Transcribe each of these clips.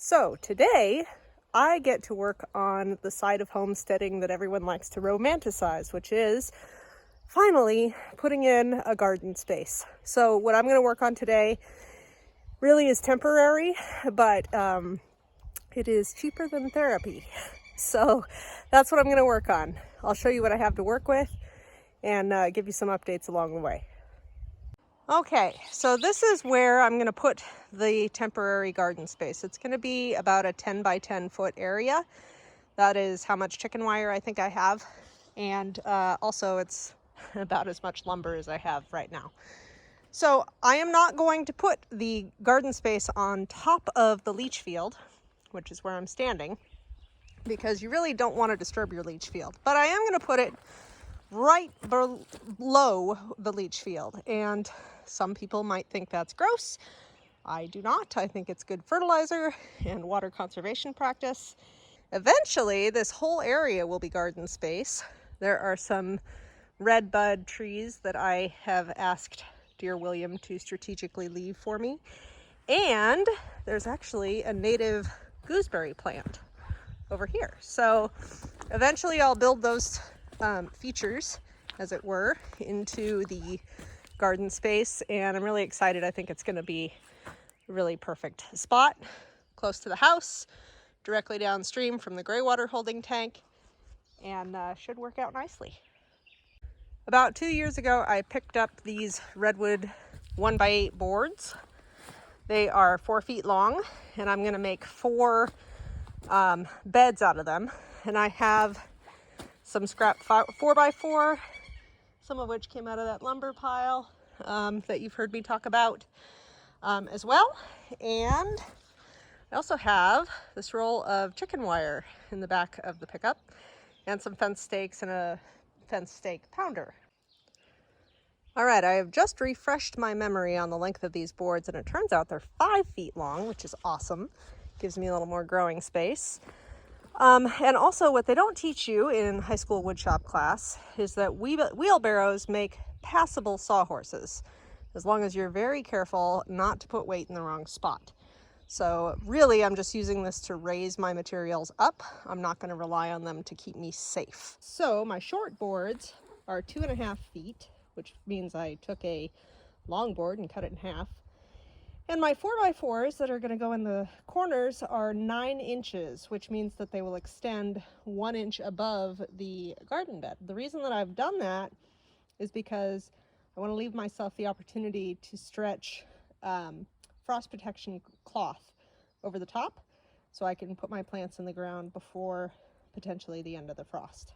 So today I get to work on the side of homesteading that everyone likes to romanticize, which is finally putting in a garden space. So what I'm going to work on today really is temporary, but it is cheaper than therapy. So that's what I'm going to work on. I'll show you what I have to work with and give you some updates along the way. Okay, so this is where I'm going to put the temporary garden space. It's going to be about a 10 by 10 foot area. That is how much chicken wire I think I have. And also it's about as much lumber as I have right now. So I am not going to put the garden space on top of the leach field, which is where I'm standing, because you really don't want to disturb your leach field. But I am going to put it right below the leach field. And some people might think that's gross. I do not. I think it's good fertilizer and water conservation practice. Eventually, this whole area will be garden space. There are some red bud trees that I have asked dear William to strategically leave for me. And there's actually a native gooseberry plant over here. So eventually I'll build those features, as it were, into the garden space, and I'm really excited. I think it's going to be a really perfect spot, close to the house, directly downstream from the gray water holding tank, and should work out nicely. About 2 years ago, I picked up these redwood 1x8 boards. They are 4 feet long, and I'm going to make 4 beds out of them. And I have some scrap 4x4, some of which came out of that lumber pile that you've heard me talk about as well. And I also have this roll of chicken wire in the back of the pickup, and some fence stakes and a fence stake pounder. All right, I have just refreshed my memory on the length of these boards, and it turns out they're 5 feet long, which is awesome. Gives me a little more growing space. And also what they don't teach you in high school woodshop class is that wheelbarrows make passable sawhorses, as long as you're very careful not to put weight in the wrong spot. So really, I'm just using this to raise my materials up. I'm not going to rely on them to keep me safe. So my short boards are 2.5 feet, which means I took a long board and cut it in half. And my 4x4s that are going to go in the corners are 9 inches, which means that they will extend 1 inch above the garden bed. The reason that I've done that is because I want to leave myself the opportunity to stretch frost protection cloth over the top, so I can put my plants in the ground before potentially the end of the frost.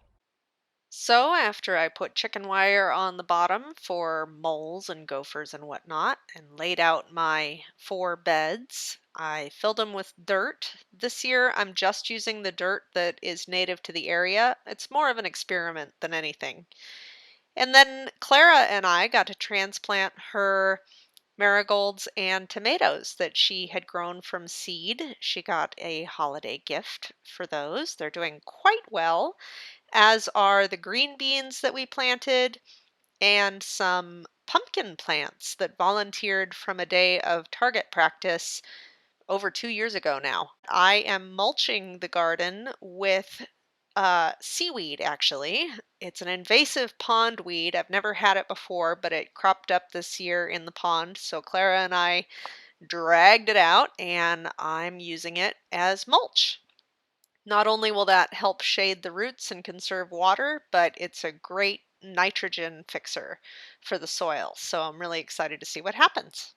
So after I put chicken wire on the bottom for moles and gophers and whatnot, and laid out my 4 beds, I filled them with dirt. This year I'm just using the dirt that is native to the area. It's more of an experiment than anything. And then Clara and I got to transplant her marigolds and tomatoes that she had grown from seed. She got a holiday gift for those. They're doing quite well, as are the green beans that we planted and some pumpkin plants that volunteered from a day of target practice over 2 years ago now. I am mulching the garden with seaweed, actually. It's an invasive pond weed. I've never had it before, but it cropped up this year in the pond. So Clara and I dragged it out, and I'm using it as mulch. Not only will that help shade the roots and conserve water, but it's a great nitrogen fixer for the soil. So I'm really excited to see what happens.